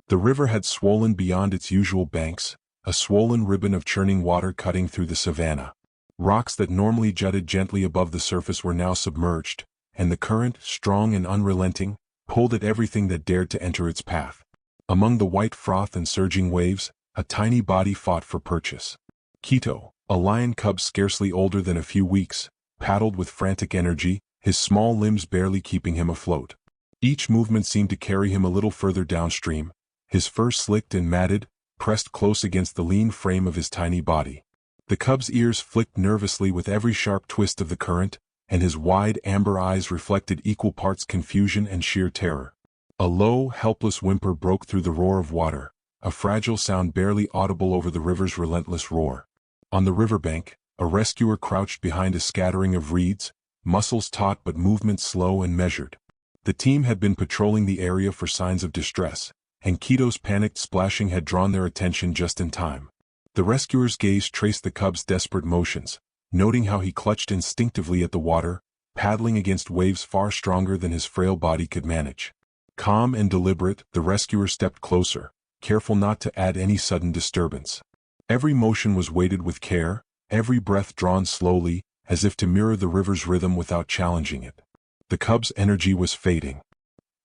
The river had swollen beyond its usual banks, a swollen ribbon of churning water cutting through the savanna. Rocks that normally jutted gently above the surface were now submerged, and the current, strong and unrelenting, pulled at everything that dared to enter its path. Among the white froth and surging waves, a tiny body fought for purchase. Quito, a lion cub scarcely older than a few weeks, paddled with frantic energy, his small limbs barely keeping him afloat. Each movement seemed to carry him a little further downstream, his fur slicked and matted, pressed close against the lean frame of his tiny body. The cub's ears flicked nervously with every sharp twist of the current, and his wide amber eyes reflected equal parts confusion and sheer terror. A low, helpless whimper broke through the roar of water, a fragile sound barely audible over the river's relentless roar. On the riverbank, a rescuer crouched behind a scattering of reeds, muscles taut but movements slow and measured. The team had been patrolling the area for signs of distress, and Quito's panicked splashing had drawn their attention just in time. The rescuer's gaze traced the cub's desperate motions, noting how he clutched instinctively at the water, paddling against waves far stronger than his frail body could manage. Calm and deliberate, the rescuer stepped closer, careful not to add any sudden disturbance. Every motion was weighted with care, every breath drawn slowly, as if to mirror the river's rhythm without challenging it. The cub's energy was fading.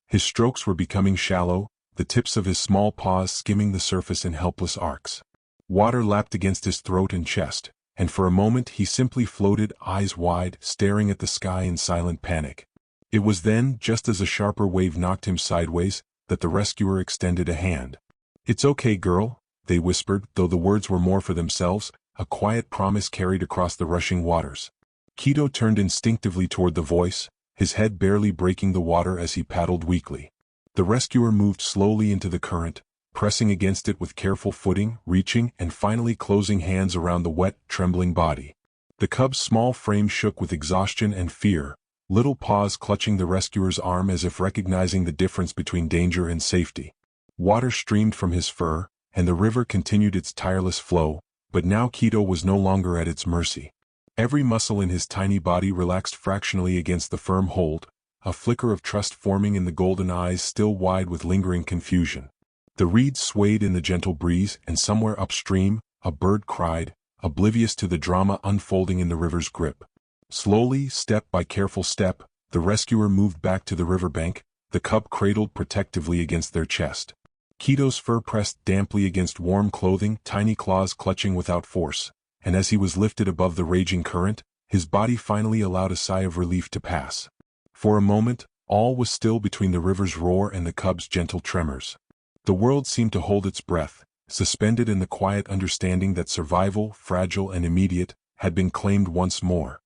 His strokes were becoming shallow, the tips of his small paws skimming the surface in helpless arcs. Water lapped against his throat and chest, and for a moment he simply floated, eyes wide, staring at the sky in silent panic. It was then, just as a sharper wave knocked him sideways, that the rescuer extended a hand. "It's okay, girl," they whispered, though the words were more for themselves, a quiet promise carried across the rushing waters. Quito turned instinctively toward the voice, his head barely breaking the water as he paddled weakly. The rescuer moved slowly into the current, pressing against it with careful footing, reaching and finally closing hands around the wet, trembling body. The cub's small frame shook with exhaustion and fear, little paws clutching the rescuer's arm as if recognizing the difference between danger and safety. Water streamed from his fur, and the river continued its tireless flow, but now Quito was no longer at its mercy. Every muscle in his tiny body relaxed fractionally against the firm hold, a flicker of trust forming in the golden eyes still wide with lingering confusion. The reeds swayed in the gentle breeze, and somewhere upstream, a bird cried, oblivious to the drama unfolding in the river's grip. Slowly, step by careful step, the rescuer moved back to the riverbank, the cub cradled protectively against their chest. Quito's fur pressed damply against warm clothing, tiny claws clutching without force, and as he was lifted above the raging current, his body finally allowed a sigh of relief to pass. For a moment, all was still between the river's roar and the cub's gentle tremors. The world seemed to hold its breath, suspended in the quiet understanding that survival, fragile and immediate, had been claimed once more.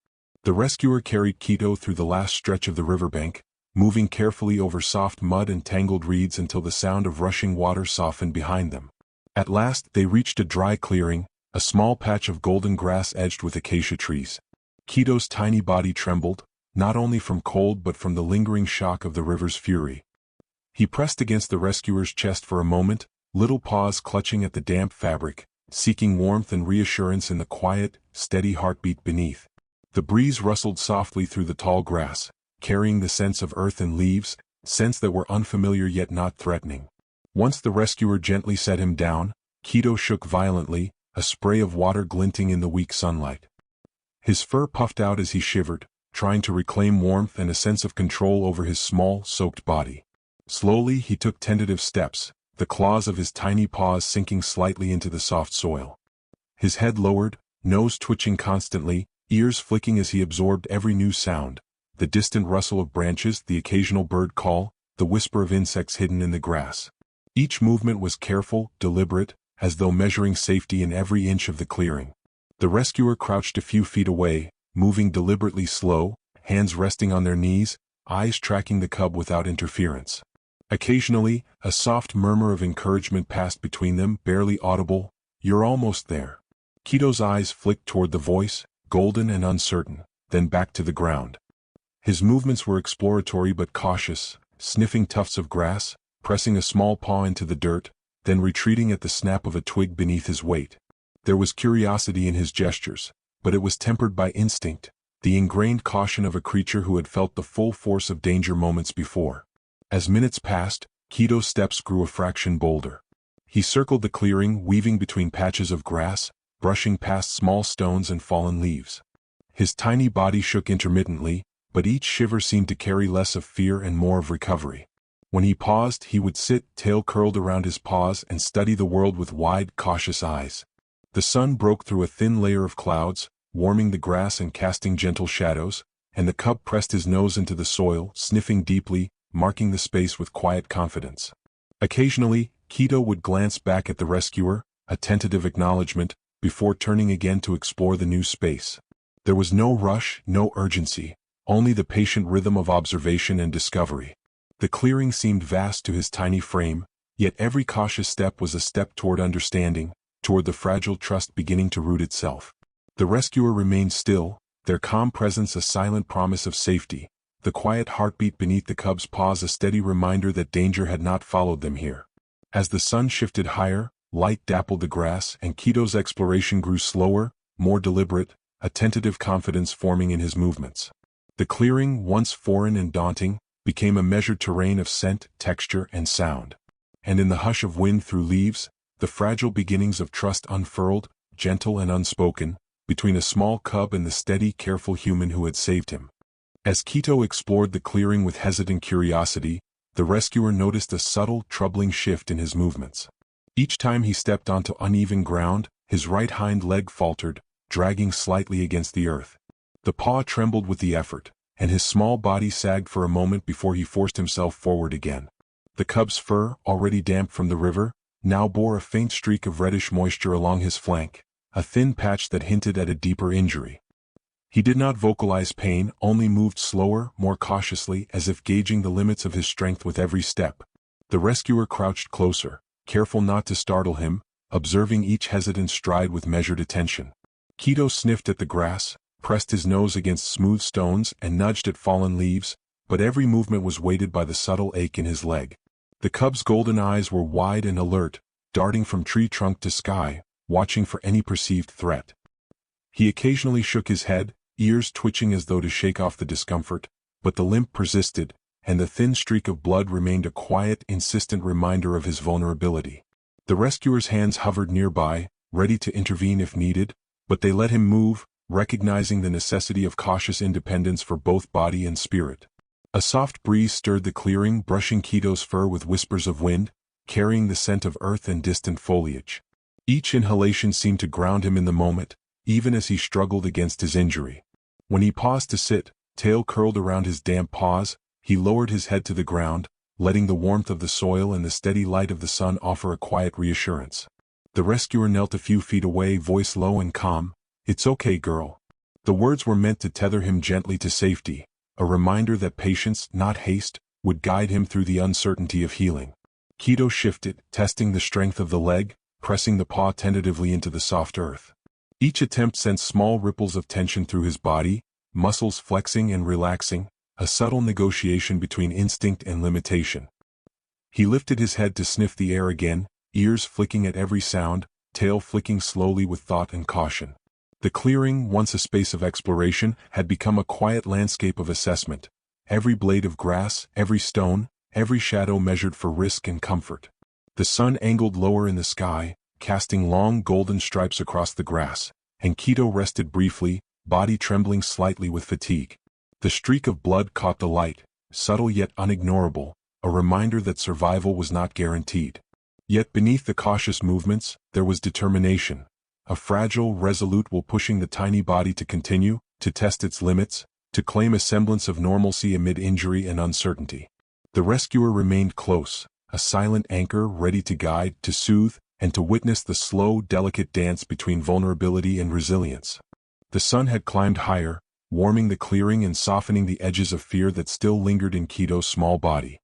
The rescuer carried Quito through the last stretch of the riverbank, moving carefully over soft mud and tangled reeds until the sound of rushing water softened behind them. At last they reached a dry clearing, a small patch of golden grass edged with acacia trees. Quito's tiny body trembled, not only from cold but from the lingering shock of the river's fury. He pressed against the rescuer's chest for a moment, little paws clutching at the damp fabric, seeking warmth and reassurance in the quiet, steady heartbeat beneath. The breeze rustled softly through the tall grass, carrying the scents of earth and leaves, scents that were unfamiliar yet not threatening. Once the rescuer gently set him down, Quito shook violently, a spray of water glinting in the weak sunlight. His fur puffed out as he shivered, trying to reclaim warmth and a sense of control over his small, soaked body. Slowly he took tentative steps, the claws of his tiny paws sinking slightly into the soft soil. His head lowered, nose twitching constantly, ears flicking as he absorbed every new sound, the distant rustle of branches, the occasional bird call, the whisper of insects hidden in the grass. Each movement was careful, deliberate, as though measuring safety in every inch of the clearing. The rescuer crouched a few feet away, moving deliberately slow, hands resting on their knees, eyes tracking the cub without interference. Occasionally, a soft murmur of encouragement passed between them, barely audible. "You're almost there." Quito's eyes flicked toward the voice, golden and uncertain, then back to the ground. His movements were exploratory but cautious, sniffing tufts of grass, pressing a small paw into the dirt, then retreating at the snap of a twig beneath his weight. There was curiosity in his gestures, but it was tempered by instinct, the ingrained caution of a creature who had felt the full force of danger moments before. As minutes passed, Keto's steps grew a fraction bolder. He circled the clearing, weaving between patches of grass, brushing past small stones and fallen leaves. His tiny body shook intermittently, but each shiver seemed to carry less of fear and more of recovery. When he paused, he would sit, tail curled around his paws, and study the world with wide, cautious eyes. The sun broke through a thin layer of clouds, warming the grass and casting gentle shadows, and the cub pressed his nose into the soil, sniffing deeply, marking the space with quiet confidence. Occasionally, Keto would glance back at the rescuer, a tentative acknowledgement, before turning again to explore the new space. There was no rush, no urgency, only the patient rhythm of observation and discovery. The clearing seemed vast to his tiny frame, yet every cautious step was a step toward understanding, toward the fragile trust beginning to root itself. The rescuer remained still, their calm presence a silent promise of safety, the quiet heartbeat beneath the cub's paws a steady reminder that danger had not followed them here. As the sun shifted higher, light dappled the grass, and Keto's exploration grew slower, more deliberate, a tentative confidence forming in his movements. The clearing, once foreign and daunting, became a measured terrain of scent, texture, and sound. And in the hush of wind through leaves, the fragile beginnings of trust unfurled, gentle and unspoken, between a small cub and the steady, careful human who had saved him. As Keto explored the clearing with hesitant curiosity, the rescuer noticed a subtle, troubling shift in his movements. Each time he stepped onto uneven ground, his right hind leg faltered, dragging slightly against the earth. The paw trembled with the effort, and his small body sagged for a moment before he forced himself forward again. The cub's fur, already damp from the river, now bore a faint streak of reddish moisture along his flank, a thin patch that hinted at a deeper injury. He did not vocalize pain, only moved slower, more cautiously, as if gauging the limits of his strength with every step. The rescuer crouched closer, careful not to startle him, observing each hesitant stride with measured attention. Keto sniffed at the grass, pressed his nose against smooth stones, and nudged at fallen leaves, but every movement was weighted by the subtle ache in his leg. The cub's golden eyes were wide and alert, darting from tree trunk to sky, watching for any perceived threat. He occasionally shook his head, ears twitching as though to shake off the discomfort, but the limp persisted, and the thin streak of blood remained a quiet, insistent reminder of his vulnerability. The rescuer's hands hovered nearby, ready to intervene if needed, but they let him move, recognizing the necessity of cautious independence for both body and spirit. A soft breeze stirred the clearing, brushing Keto's fur with whispers of wind, carrying the scent of earth and distant foliage. Each inhalation seemed to ground him in the moment, even as he struggled against his injury. When he paused to sit, tail curled around his damp paws, he lowered his head to the ground, letting the warmth of the soil and the steady light of the sun offer a quiet reassurance. The rescuer knelt a few feet away, voice low and calm, "It's okay, girl." The words were meant to tether him gently to safety, a reminder that patience, not haste, would guide him through the uncertainty of healing. Keto shifted, testing the strength of the leg, pressing the paw tentatively into the soft earth. Each attempt sent small ripples of tension through his body, muscles flexing and relaxing, a subtle negotiation between instinct and limitation. He lifted his head to sniff the air again, ears flicking at every sound, tail flicking slowly with thought and caution. The clearing, once a space of exploration, had become a quiet landscape of assessment. Every blade of grass, every stone, every shadow measured for risk and comfort. The sun angled lower in the sky, casting long golden stripes across the grass, and Keto rested briefly, body trembling slightly with fatigue. The streak of blood caught the light, subtle yet unignorable, a reminder that survival was not guaranteed. Yet beneath the cautious movements, there was determination, a fragile, resolute will pushing the tiny body to continue, to test its limits, to claim a semblance of normalcy amid injury and uncertainty. The rescuer remained close, a silent anchor ready to guide, to soothe, and to witness the slow, delicate dance between vulnerability and resilience. The sun had climbed higher, warming the clearing and softening the edges of fear that still lingered in Keto's small body.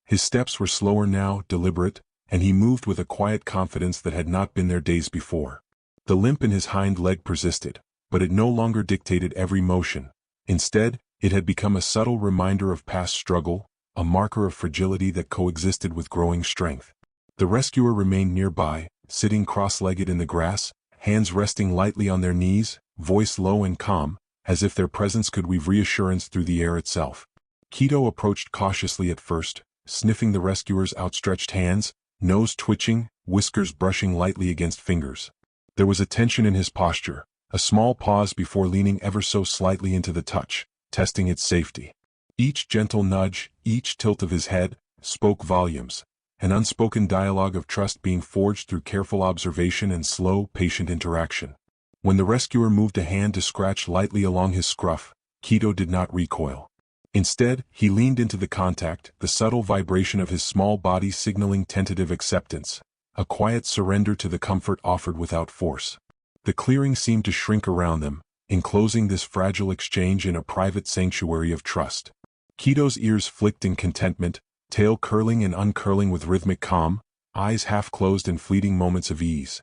His steps were slower now, deliberate, and he moved with a quiet confidence that had not been there days before. The limp in his hind leg persisted, but it no longer dictated every motion. Instead, it had become a subtle reminder of past struggle, a marker of fragility that coexisted with growing strength. The rescuer remained nearby, sitting cross-legged in the grass, hands resting lightly on their knees, voice low and calm, as if their presence could weave reassurance through the air itself. Keto approached cautiously at first, sniffing the rescuer's outstretched hands, nose twitching, whiskers brushing lightly against fingers. There was a tension in his posture, a small pause before leaning ever so slightly into the touch, testing its safety. Each gentle nudge, each tilt of his head, spoke volumes, an unspoken dialogue of trust being forged through careful observation and slow, patient interaction. When the rescuer moved a hand to scratch lightly along his scruff, Kido did not recoil. Instead, he leaned into the contact, the subtle vibration of his small body signaling tentative acceptance, a quiet surrender to the comfort offered without force. The clearing seemed to shrink around them, enclosing this fragile exchange in a private sanctuary of trust. Kido's ears flicked in contentment, tail curling and uncurling with rhythmic calm, eyes half closed in fleeting moments of ease.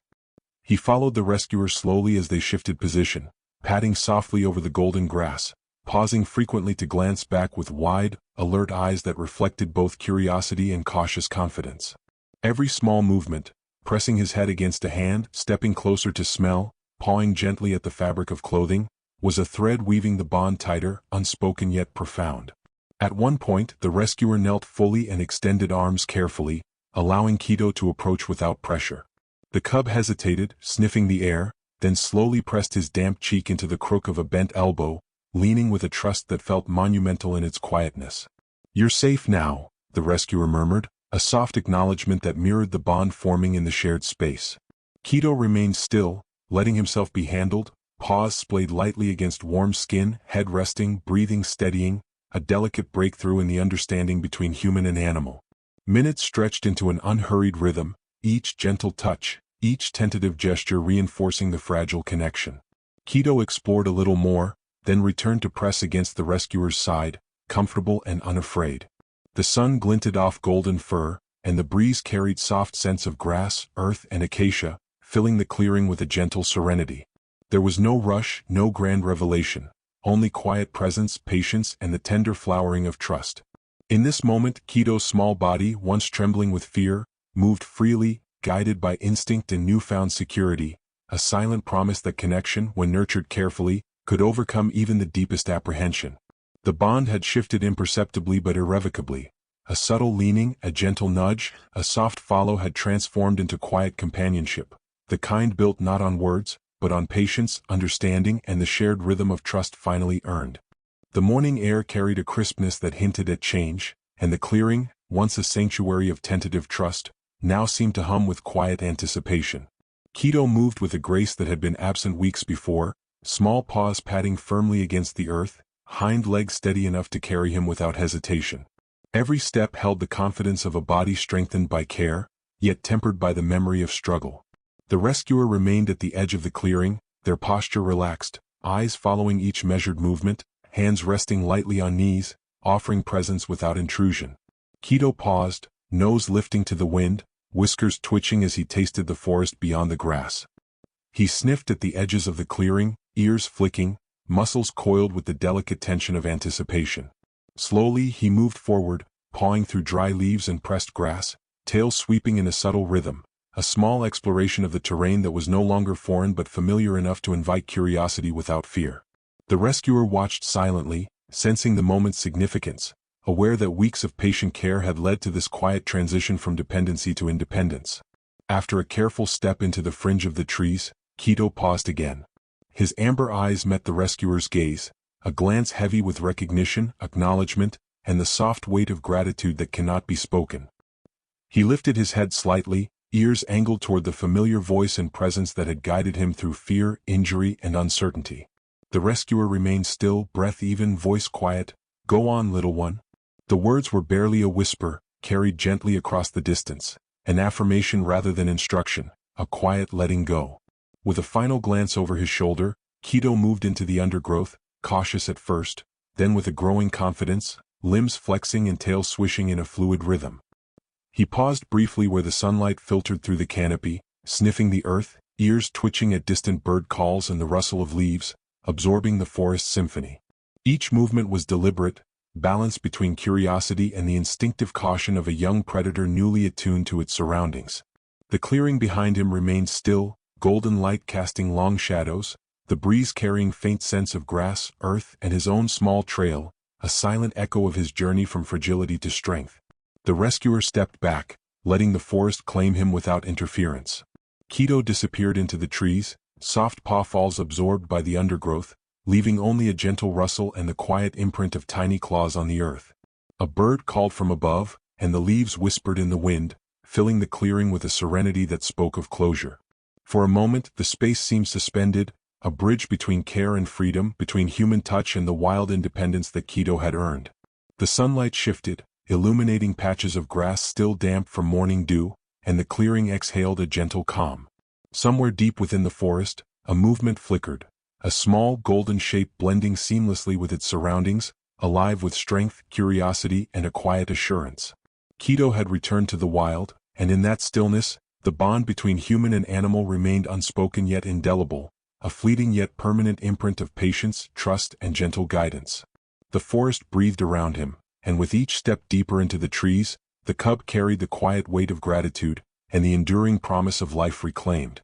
He followed the rescuer slowly as they shifted position, patting softly over the golden grass, pausing frequently to glance back with wide, alert eyes that reflected both curiosity and cautious confidence. Every small movement, pressing his head against a hand, stepping closer to smell, pawing gently at the fabric of clothing, was a thread weaving the bond tighter, unspoken yet profound. At one point, the rescuer knelt fully and extended arms carefully, allowing Kido to approach without pressure. The cub hesitated, sniffing the air, then slowly pressed his damp cheek into the crook of a bent elbow, leaning with a trust that felt monumental in its quietness. "You're safe now," the rescuer murmured, a soft acknowledgement that mirrored the bond forming in the shared space. Kido remained still, letting himself be handled, paws splayed lightly against warm skin, head resting, breathing steadying, a delicate breakthrough in the understanding between human and animal. Minutes stretched into an unhurried rhythm, each gentle touch, each tentative gesture reinforcing the fragile connection. Kido explored a little more, then returned to press against the rescuer's side, comfortable and unafraid. The sun glinted off golden fur, and the breeze carried soft scents of grass, earth, and acacia, filling the clearing with a gentle serenity. There was no rush, no grand revelation, only quiet presence, patience, and the tender flowering of trust. In this moment, Kido's small body, once trembling with fear, moved freely, guided by instinct and newfound security, a silent promise that connection, when nurtured carefully, could overcome even the deepest apprehension. The bond had shifted imperceptibly but irrevocably. A subtle leaning, a gentle nudge, a soft follow had transformed into quiet companionship, the kind built not on words, but on patience, understanding, and the shared rhythm of trust finally earned. The morning air carried a crispness that hinted at change, and the clearing, once a sanctuary of tentative trust, now seemed to hum with quiet anticipation. Kido moved with a grace that had been absent weeks before, small paws patting firmly against the earth, hind legs steady enough to carry him without hesitation. Every step held the confidence of a body strengthened by care, yet tempered by the memory of struggle. The rescuer remained at the edge of the clearing, their posture relaxed, eyes following each measured movement, hands resting lightly on knees, offering presence without intrusion. Kido paused, nose lifting to the wind, whiskers twitching as he tasted the forest beyond the grass. He sniffed at the edges of the clearing, ears flicking, muscles coiled with the delicate tension of anticipation. Slowly he moved forward, pawing through dry leaves and pressed grass, tail sweeping in a subtle rhythm, a small exploration of the terrain that was no longer foreign but familiar enough to invite curiosity without fear. The rescuer watched silently, sensing the moment's significance, aware that weeks of patient care had led to this quiet transition from dependency to independence. After a careful step into the fringe of the trees, Kido paused again. His amber eyes met the rescuer's gaze, a glance heavy with recognition, acknowledgement, and the soft weight of gratitude that cannot be spoken. He lifted his head slightly, ears angled toward the familiar voice and presence that had guided him through fear, injury, and uncertainty. The rescuer remained still, breath even, voice quiet. "Go on, little one." The words were barely a whisper, carried gently across the distance, an affirmation rather than instruction, a quiet letting go. With a final glance over his shoulder, Kido moved into the undergrowth, cautious at first, then with a growing confidence, limbs flexing and tail swishing in a fluid rhythm. He paused briefly where the sunlight filtered through the canopy, sniffing the earth, ears twitching at distant bird calls and the rustle of leaves, absorbing the forest symphony. Each movement was deliberate, balanced between curiosity and the instinctive caution of a young predator newly attuned to its surroundings. The clearing behind him remained still, golden light casting long shadows, the breeze carrying faint scents of grass, earth, and his own small trail, a silent echo of his journey from fragility to strength. The rescuer stepped back, letting the forest claim him without interference. Kido disappeared into the trees, soft paw falls absorbed by the undergrowth, leaving only a gentle rustle and the quiet imprint of tiny claws on the earth. A bird called from above, and the leaves whispered in the wind, filling the clearing with a serenity that spoke of closure. For a moment the space seemed suspended, a bridge between care and freedom, between human touch and the wild independence that Kido had earned. The sunlight shifted, illuminating patches of grass still damp from morning dew, and the clearing exhaled a gentle calm. Somewhere deep within the forest, a movement flickered, a small golden shape blending seamlessly with its surroundings, alive with strength, curiosity, and a quiet assurance. Kido had returned to the wild, and in that stillness, the bond between human and animal remained unspoken yet indelible, a fleeting yet permanent imprint of patience, trust, and gentle guidance. The forest breathed around him, and with each step deeper into the trees, the cub carried the quiet weight of gratitude, and the enduring promise of life reclaimed.